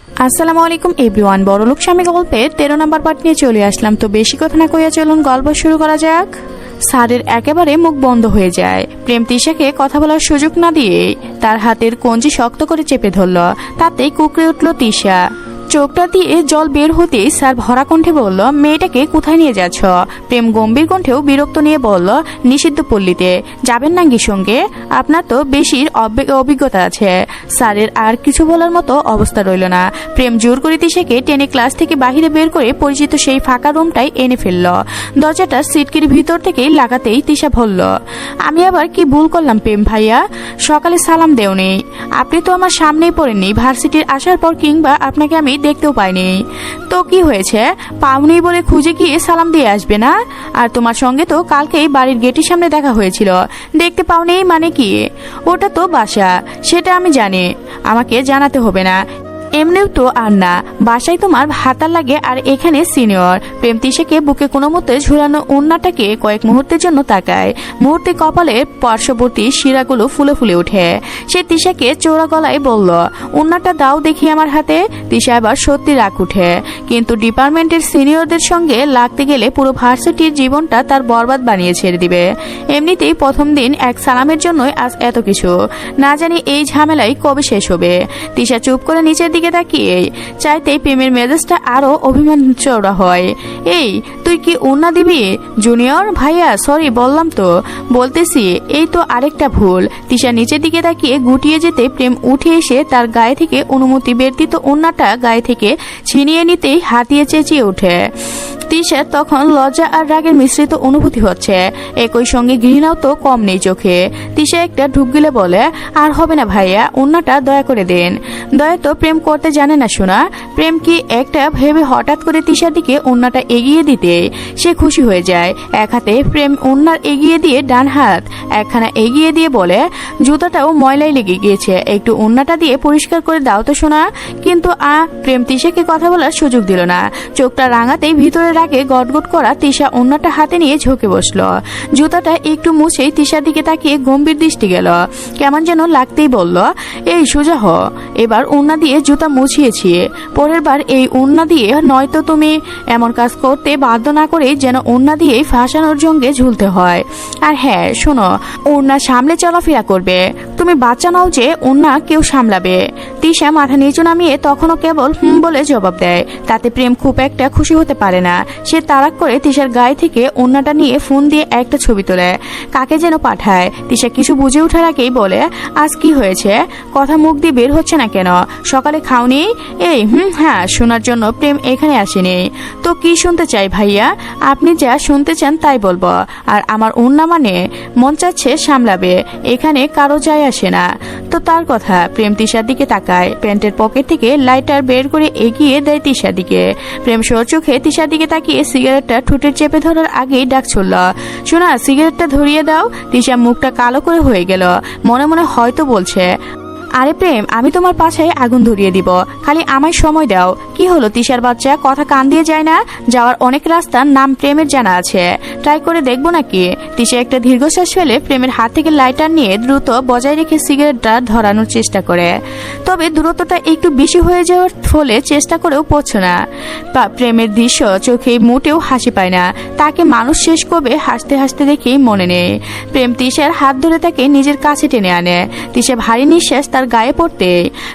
আসসালামু আলাইকুম এভরিওয়ান, বড়লোক স্বামী গল্পের 13 নম্বর পার্ট নিয়ে চলে আসলাম। তো বেশি কথা না কইয়া চলুন গল্প শুরু করা যাক। স্যারের একেবারে মুখ বন্ধ হয়ে যায়। প্রেম তিশাকে কথা বলার সুযোগ না দিয়ে তার হাতের কঞ্চি শক্ত করে চেপে ধরল। তাতেই কুকড়ে উঠল তিশা। চোখটা দিয়ে জল বের হতেই স্যার ভরা কণ্ঠে বলল, মেয়েটাকে কোথায় নিয়ে যাচ্ছ? প্রেম গম্ভীর কণ্ঠেও বিরক্ত নিয়ে বলল, নিষিদ্ধ পল্লীতে। যাবেন নাকি সঙ্গে? আপনার তো বেশির অভিজ্ঞতা আছে। স্যারের আর কিছু বলার মতো অবস্থা রইল না। প্রেম জোর করে তিশাকে টেনে ক্লাস থেকে বাহিরে বের করে পরিচিত সেই ফাঁকা রুমটাই এনে ফেলল। দরজাটা সিটকির ভিতর থেকেই লাগাতেই তিশা বলল, আমি আবার কি ভুল করলাম প্রেম ভাইয়া? সকালে সালাম দেওনি, আপনি তো আমার সামনেই পড়েননি। ভার্সিটির আসার পর কিংবা আপনাকে আমি দেখতেও পাইনি। তো কি হয়েছে? পাওনি বলে খুঁজে গিয়ে সালাম দিয়ে আসবে না? আর তোমার সঙ্গে তো কালকেই বাড়ির গেটের সামনে দেখা হয়েছিল। দেখতে পাওনি মানে কি? ওটা তো বাসা, সেটা আমি জানি, আমাকে জানাতে হবে না। এমনিও তো আর না, বাসায় তোমার হাতার লাগে আর এখানে সিনিয়র। প্রেম তিশাকে বুকে কোনো মতে ঝুলানো ওড়নাটাকে কয়েক মুহূর্তের জন্য তাকায়। মুহূর্তে কপালের পার্শ্ববর্তী শিরাগুলো ফুলে ফুলে ওঠে। সে তিশাকে চোরা গলায় বলল, ওড়নাটা দাও দেখি আমার হাতে। তিশা এবার সত্যি রাগ উঠে, কিন্তু ডিপার্টমেন্টের সিনিয়রদের সঙ্গে লাগতে গেলে পুরো ভার্সিটির জীবনটা তার বরবাদ বানিয়ে ছেড়ে দিবে। এমনিতেই প্রথম দিন এক সালামের জন্যই আজ এত কিছু। না জানি এই ঝামেলাই কবে শেষ হবে। তিশা চুপ করে নিচের দিকে তাকিয়ে চাইতেই প্রেমের মেজাজটা আরো অভিমান চওড়া হয়। এই তুই কি ওড়না দিবি? জুনিয়র ভাইয়া সরি বললাম তো, বলতেছি এই তো আরেকটা ভুল। তিশা নিচের দিকে তাকিয়ে গুটিয়ে যেতে প্রেম উঠে এসে তার গায়ে থেকে অনুমতি ব্যতীত ওড়নাটা গায়ে থেকে ছিনিয়ে নিতেই হাতিয়ে চেঁচিয়ে ওঠে। তিশার তখন লজ্জা আর রাগের মিশ্রিত অনুভূতি হচ্ছে, একই সঙ্গে ঘৃণাও তো কম নেই চোখে। তিশা একটা ঢুক গিলে বলে, আর হবে না ভাইয়া, ওড়নাটা দয়া করে দেন। দয়া তো প্রেম করতে জানে না শোনা। প্রেম কি একটা ভেবে হঠাৎ করে তিশার দিকে ওড়নাটা এগিয়ে দিতে সে খুশি হয়ে যায়। এক হাতে প্রেম ওড়নার এগিয়ে দিয়ে ডান হাত একখানা এগিয়ে দিয়ে বলে, জুতাটাও ময়লাই লেগে গিয়েছে, একটু ওড়নাটা দিয়ে পরিষ্কার করে দাও তো শোনা। কিন্তু প্রেম তিশাকে কথা বলার সুযোগ দিল না। চোখটা রাঙাতেই ভিতরে রাগে গটগট করা তিশা ওড়নাটা হাতে নিয়ে ঝুঁকে বসল। জুতাটা একটু মুছেই তিশার দিকে তাকিয়ে গম্ভীর দৃষ্টি গেল। কেমন যেন লাগতেই বলল, এই সোজা হ, এবার ওড়না দিয়ে জুতা মুছিয়েছি, পরের বার এই ওড়না দিয়ে নয়তো তুমি এমন কাজ করতে বাধ্য না করে যেন ওড়না দিয়েই ফাঁসানোর জঙ্গে ঝুলতে হয়। আর হ্যাঁ শোনো, ওড়না সামলে চলাফেরা করবে, তুমি বাচ্চা নাও যে ওড়না কেউ সামলাবে। তিশা মাথা নিচু নামিয়ে তখনও কেবল বলে জবাব দেয়। তাতে প্রেম খুব একটা খুশি হতে পারে না। সে তাড়াক করে তিশার গায়ে থেকে ওড়নাটা নিয়ে ফোন দিয়ে একটা ছবি তোলে, কাকে যেন পাঠায়। তিশা কিছু বুঝে ওঠার আগেই বলে, আজ কি হয়েছে? কথা মুখ দিয়ে বের হচ্ছে না কেন? সকালে খাওনি? এই হ্যাঁ, শোনার জন্য প্রেম এখানে আসেনি। তো কি শুনতে চাই ভাইয়া? আপনি যা শুনতে চান তাই বলবো। আর আমার ওড়না মানে মন চাচ্ছে সামলাবে, এখানে কারো যায় আসে না। তো তার কথা। প্রেম তিশার দিকে তাকায়, প্যান্টের পকেট থেকে লাইটার বের করে এগিয়ে দেয় তিশার দিকে। প্রেম সর চোখে তিশার দিকে তাকিয়ে সিগারেটটা ঠোঁটের চেপে ধরার আগেই ডাক ছুড়ল, শোনা সিগারেটটা ধরিয়ে দাও। তিশা মুখটা কালো করে হয়ে গেল, মনে মনে হয়তো বলছে, আরে প্রেম, আমি তোমার পাছায় আগুন ধরিয়ে দিব, খালি আমায় সময় দাও। কি হলো তিশার বাচ্চা, কথা কান দিয়ে যায় না? যাওয়ার অনেক রাস্তার নাম প্রেমের জানা আছে, ট্রাই করে দেখবো নাকি? তিশা একটা দীর্ঘশ্বাস ফেলে প্রেমের হাত থেকে লাইটার নিয়ে দ্রুত বজায় রেখে সিগারেটটা ধরানোর চেষ্টা করে। তবে দূরত্বটা একটু বেশি হয়ে যাওয়ার ফলে চেষ্টা করেও পড়ছে না। প্রেমের দৃশ্য চোখে মোটেও হাসি পায় না। তাকে মানুষ শেষ করবে হাসতে হাসতে দেখেই মনে নেই। প্রেম তিশার হাত ধরে তাকে নিজের কাছে টেনে আনে। তিশা ভারী নিঃশ্বাস তার গায়ে পড়তে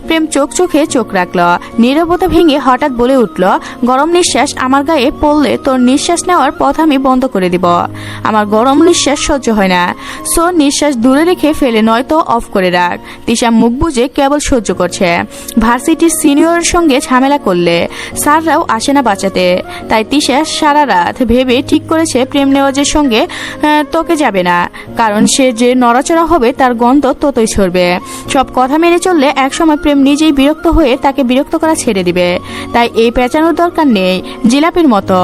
প্রেম চোখে চোখ রাখল। নীরবতা ভেঙে হঠাৎ বলে উঠল, গরম নিঃশ্বাস আমার গায়ে পড়লে তোর নিঃশ্বাস নেওয়ার পথ আমি বন্ধ করে দিব। আমার গরম নিঃশ্বাস সহ্য হয় না, সো নিঃশ্বাস দূরে রেখে ফেলে নয়তো অফ করে রাখ। তিশা মুখ বুজে কেবল সহ্য করছে। ভার্সিটির সিনিয়রের সঙ্গে ঝামেলা করলে স্যাররাও আসে না বাঁচাতে। তাই তিশা সারা রাত ভেবে ঠিক করেছে প্রেম নেওয়াজের সঙ্গে তোকে যাবে না, কারণ সে যে নড়াচড়া হবে তার গন্ধ ততই ছড়বে। সব কথা মেনে চললে একসময় প্রেম নিজেই বিরক্ত হয়ে তাকে বিরক্ত করা ছেড়ে দিবে। তাই এই পেঁচানোর দরকার নেই, জিলাপির মতো।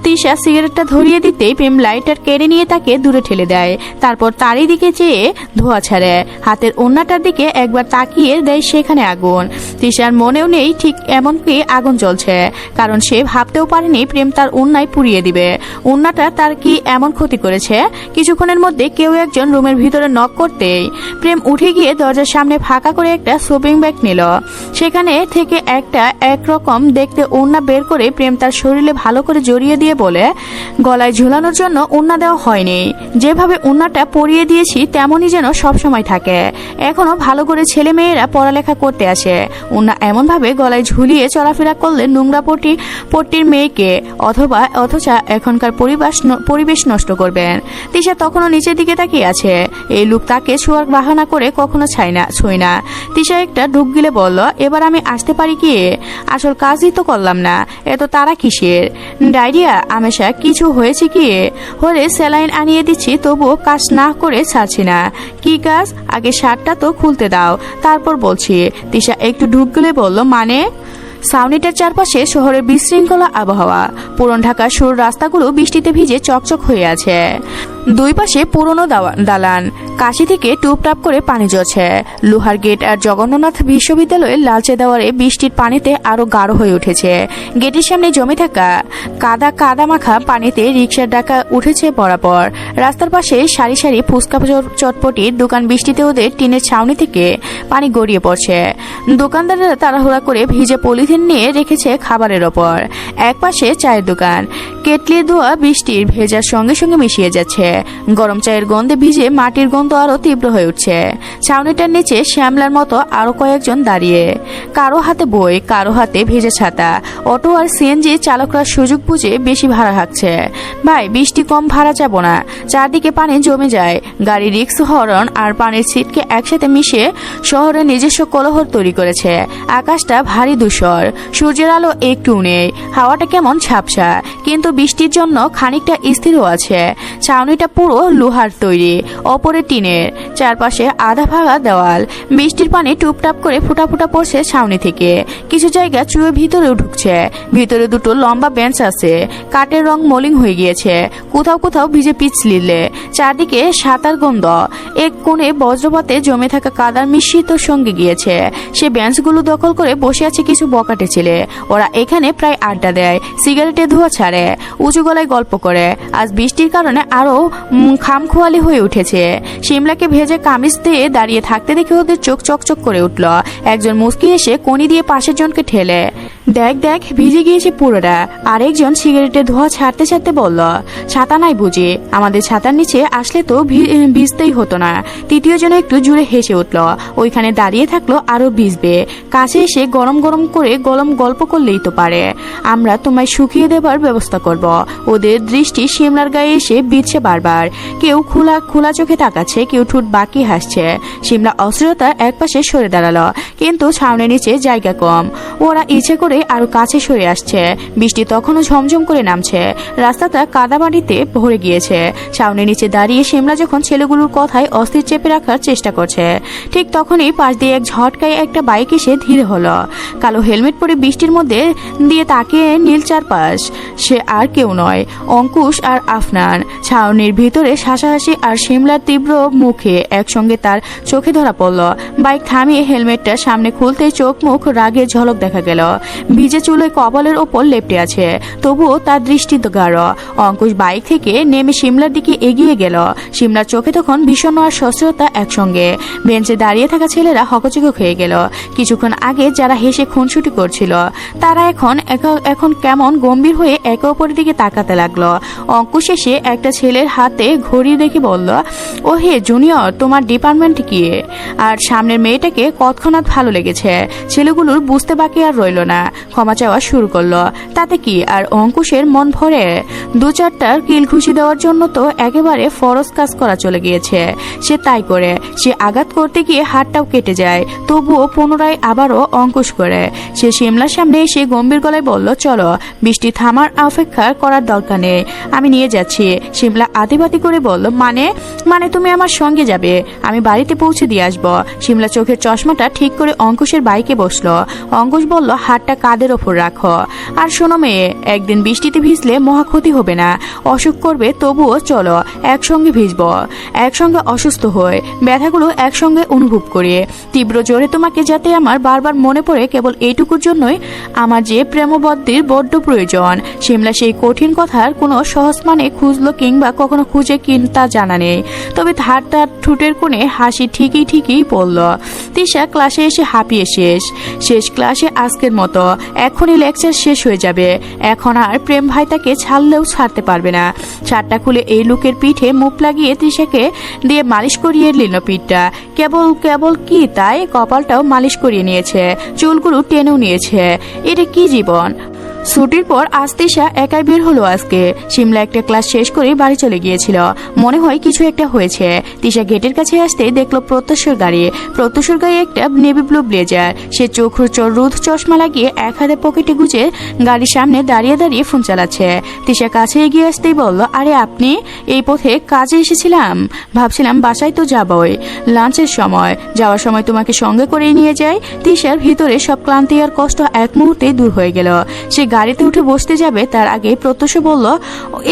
তিশা সিগারেটটা ধরিয়ে দিতেই প্রেম লাইটার কেড়ে নিয়ে তাকে দূরে ঠেলে দেয়। তারপর তারই দিকে চেয়ে ধোঁয়া ছাড়ে। হাতের ওড়নাটার দিকে একবার তাকিয়ে দেয়, সেখানে আগুন। তিশার মনেও নেই ঠিক এমনকি আগুন জ্বলছে, কারণ সে ভাবতেও পারেনি প্রেম তার ওড়নায় পুড়িয়ে দিবে। ওড়নাটা তার কি এমন ক্ষতি করেছে? কিছুক্ষণের মধ্যে কেউ একজন রুমের ভিতরে নক করতেই প্রেম উঠে গিয়ে দরজার সামনে ফাঁকা করে একটা শপিং ব্যাগ নিল। সেখানে থেকে একটা একরকম দেখতে ওড়না বের করে প্রেম তার শরীরে ভালো করে জড়িয়ে দিয়ে বলে, গলায় ঝুলানোর জন্য ওড়না দেওয়া হয়নি, যেভাবে ওড়নাটা পরিয়ে দিয়েছি তেমনই যেন সবসময় থাকে। এখনো ভালো করে ছেলে মেয়েরা পড়ালেখা করতে আসে, ওড়না এমনভাবে গলায় ঝুলিয়ে চলাফেরা করলে নোংরা পট্টির মেয়েকে অথচ এখনকার পরিবেশ নষ্ট করবেন। তিশা তখনও নিচের দিকে তাকিয়ে আছে। এই লোক তাকে ছোঁয়ার বাহানা করে কখনো ছুঁই না। তিশা একটা ঢুক গিলে বলল, এবার আমি আসতে পারি কি? আসল কাজই তো করলাম না, এত তারা কিসের? ডায়রিয়া আমেশা কিছু হয়েছে কি? হলে স্যালাইন আনিয়ে দিচ্ছি, তবুও কাজ না করে ছাড়ছি না। কি কাজ? আগে শার্টটা তো খুলতে দাও, তারপর বলছি। তিশা একটু ঢুক গিলে বলল, মানে? ছাউনিটার চারপাশে শহরের বিশৃঙ্খলা আবহাওয়া। পুরন ঢাকার সরু রাস্তাগুলো বৃষ্টিতে ভিজে চকচক হয়ে আছে। দুই পাশে পুরনো দালান, কাশি থেকে টুপটাপ করে পানি ঝরছে। লোহার গেট আর জগন্নাথ বিশ্ববিদ্যালয়ের লালচে দেওয়ারে বৃষ্টির পানিতে আরো গাঢ় হয়ে উঠেছে। গেটের সামনে জমে থাকা কাদা মাখা পানিতে রিকশার ডাকা উঠেছে বরাবর। রাস্তার পাশে সারি সারি ফুচকা চটপটির দোকান, বৃষ্টিতে ওদের টিনের ছাউনি থেকে পানি গড়িয়ে পড়ছে। দোকানদারেরা তাড়াহুড়া করে ভিজে পলিথিন নিয়ে রেখেছে খাবারের ওপর। একপাশে চায়ের দোকান, কেটলির ধোয়া বৃষ্টির ভেজার সঙ্গে সঙ্গে মিশিয়ে যাচ্ছে। গরম চায়ের গন্ধে ভিজে মাটির গন্ধ আরো তীব্র হয়ে উঠছে। ছাউনিটার নিচে শ্যামলার মতো আরো কয়েকজন দাঁড়িয়ে, কারো হাতে বই, কারো হাতে ভেজা ছাতা। অটো আর সিএনজি চালকরা সুযোগ বুঝে বেশি ভাড়া হাঁকছে। ভাই, বৃষ্টি কম ভাড়া যাব না। চারদিকে পানি জমে যায়। গাড়ি, রিক্স, হর্ন আর পানির ছিটকে একসাথে মিশে শহরে নিজস্ব কোলাহল তৈরি করেছে। আকাশটা ভারী ধূসর, সূর্যের আলো একটু নেই, হাওয়াটা কেমন ঝাপসা, কিন্তু বৃষ্টির জন্য খানিকটা স্থিরও আছে। ছাউনিটা পুরো লোহার তৈরি, ওপরে টিনের, চারপাশে আধা ভাঙা দেওয়াল। বৃষ্টির পানি টুপটাপ করে ফুটা ফুটা পড়ছে ছাউনি থেকে। কিছু জায়গা চুয়ে ভিতরেও ঢুকছে। ভিতরে দুটো লম্বা বেঞ্চ আছে, কাঠের রং মলিন হয়ে গিয়েছে, কোথাও কোথাও ভিজে পিছলিলে। চারদিকে সাতার গন্ধ। এক কোণে বজ্রপাতে জমে থাকা কাদার মিশ্রিত সঙ্গে গিয়েছে। সে বেঞ্চগুলো দখল করে বসে আছে কিছু বকাটে ছেলে। ওরা এখানে প্রায় আড্ডা দেয়, সিগারেটে ধোঁয়া ছাড়ে, উঁচু গলায় গল্প করে। আজ বৃষ্টির কারণে আরো খামখোয়ালি হয়ে উঠেছে। শিমলাকে ভেজে কামিজ দিয়ে দাঁড়িয়ে থাকতে দেখে ওদের চোখ চকচক করে উঠল। একজন মুস্কি এসে কনি দিয়ে পাশের জনকে ঠেলে, দেখ দেখ ভিজে গিয়েছে পুরোটা। আরেকজন সিগারেটের ধোঁয়া ছাড়তে ছাড়তে বলল, ছাতা নাই বুঝি? আমাদের ছাতার নিচে আসলে তো ভিজতেই হতো না। তৃতীয় জন একটু জুড়ে হেসে উঠল। ওইখানে দাঁড়িয়ে থাকলো আরো ভিজবে। কাছে এসে গরম গরম করে গল্প করলেই তো পারে। আমরা তোমায় শুকিয়ে দেবার ব্যবস্থা করব। ওদের দৃষ্টি শিমলার গায়ে এসে বিচ্ছে বারবার। কেউ খোলা চোখে তাকাচ্ছে, কেউ ঠোঁট বাকি হাসছে। শিমলা অস্থিরতার একপাশে সরে দাঁড়ালো, কিন্তু ছাউনির নিচে জায়গা কম। ওরা ইচ্ছে করে আরো কাছে সরে আসছে। বৃষ্টি তখনও ঝমঝম করে নামছে। রাস্তাটা কাদা বাড়িতে ভরে গিয়েছে। ছাউনির নিচে দাঁড়িয়ে শিমলা যখন ছেলেগুলোর কথায় অস্থির চেপে রাখার চেষ্টা করছে, ঠিক তখনই পাশ দিয়ে এক ঝটকায় একটা বাইক এসে ধীরে হলো। কালো হেলমেট পরে বৃষ্টির মধ্যে দিয়ে তাকিয়ে নীল চারপাশ। সে আর কেউ নয়, অঙ্কুশ আর আফনান। ছাউনির ভিতরে হাসাহাসি আর শিমলার তীব্র মুখে একসঙ্গে তার চোখে ধরা পড়ল। বাইক থামিয়ে হেলমেটটা সামনে খুলতে চোখ মুখ রাগে ঝলক দেখা গেল। ভিজে চুলে কপালের ওপর লেপটে আছে, তবুও তার দৃষ্টি গাঢ়। অঙ্কুশ বাইক থেকে নেমে শিমলার দিকে এগিয়ে গেল। শিমলার চোখে তখন ভীষণ আর সস্ত্রতা একসঙ্গে। বেঞ্চে দাঁড়িয়ে থাকা ছেলেরা হকচক হয়ে গেল। কিছুক্ষণ আগে যারা হেসে খুনসুটি করছিল, তারা এখন কেমন গম্ভীর হয়ে একে অপরের দিকে তাকাতে লাগলো। অঙ্কুশ এসে একটা ছেলের হাতে ঘড়ি দেখে বলল, ও হে জুনিয়র, তোমার ডিপার্টমেন্ট কি? আর সামনের মেয়েটাকে তৎক্ষণাৎ ভালো লেগেছে। ছেলেগুলোর বুঝতে বাকি আর রইল না, ক্ষমা চাওয়া শুরু করলো। তাতে কি আর অঙ্কুশের মন ভরে? দু চারটার কিল ঘুষি দেওয়ার জন্য তো একেবারে ফরজ কাজ করা চলে গিয়েছে। সে তাই করে। সে আঘাত করতে গিয়ে হাতটাও কেটে যায়, তবুও পুনরায় আবারও অঙ্কুশ করে। সে শিমলার সামনে এসে গম্ভীর গলায় বলল, চলো, বৃষ্টি থামার অপেক্ষা করার দরকার নেই, আমি নিয়ে যাচ্ছি। শিমলা আতিবাতি করে বলল, মানে তুমি আমার সঙ্গে যাবে? আমি বাড়িতে পৌঁছে দিয়ে আসবো। শিমলা চোখের চশমাটা ঠিক করে অঙ্কুশের বাইকে বসলো। অঙ্কুশ বলল, হাতটা কাঁধের ওপর রাখো। আর শোনো মেয়ে, একদিন বৃষ্টিতে ভিজলে মহা ক্ষতি হবে না, অসুখ করবে, তবুও চলো একসঙ্গে ভিজবো, একসঙ্গে অসুস্থ হয়ে ব্যথাগুলো একসঙ্গে অনুভব করে তীব্র জোরে তোমাকে যাতে আমার বারবার মনে পড়ে, কেবল এইটুকুর জন্যই আমার যে প্রেমবদ্ধির বড্ড প্রয়োজন। শিমলা সেই কঠিন কথার কোনো সহজ মানে খুঁজলো কিংবা কখনো খুঁজে তা জানা নেই, তবে তার ঠোঁটের কোণে হাসি ঠিকই পড়ল। তিশা ক্লাসে এসে হাঁপিয়ে শেষ ক্লাসে আজকের মতো, এখনই লেকচার শেষ হয়ে যাবে। এখন আর প্রেম ভাই তাকে ছাড়লেও ছাড়তে পারবে না। শার্টটা খুলে এই লোকের পিঠে মুখ লাগিয়ে তৃষাকে দিয়ে মালিশ করিয়ে নিল পিঠটা। কেবল কি তাই, কপালটাও মালিশ করিয়ে নিয়েছে, চুলগুলো টেনেও নিয়েছে। এটা কি জীবন! ছুটির পর আজ তিশা একাই বের হলো আজকে। শিমলা একটা ক্লাস শেষ করে বাড়ি চলে গিয়েছিল, মনে হয় কিছু একটা হয়েছে। তিশা গেটের কাছে আসতে দেখলো প্রত্যুষের গাড়ি একটা নেভি ব্লু ব্লেজার। সে রোদ চশমা লাগিয়ে এক হাতে পকেটে গুজে গাড়ির সামনে দাঁড়িয়ে ফোন চালাচ্ছে। তিশা কাছে এগিয়ে আসতেই বলল, আরে আপনি? এই পথে কাজে এসেছিলাম, ভাবছিলাম বাসায় তো যাবই, লাঞ্চের সময়, যাওয়ার সময় তোমাকে সঙ্গে করে নিয়ে যাই। তিশার ভিতরে সব ক্লান্তি আর কষ্ট এক মুহূর্তে দূর হয়ে গেল। সে গাড়িতে উঠে বসতে যাবে, তার আগে প্রত্যুষ বলল,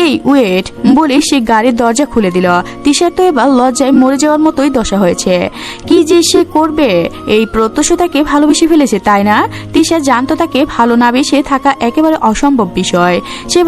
এই ওয়েট বলে সে গাড়ির দরজা খুলে দিল। তিশার তো এবার লজ্জায় মরে যাওয়ার মতোই দশা হয়েছে। কি যে সে করবে! এই প্রত্যুষ তাকে ভালোবেসে ফেলেছে, তাই না? তিশা জানতো তাকে ভালো না বেসে থাকা একেবারে অসম্ভব বিষয়। সে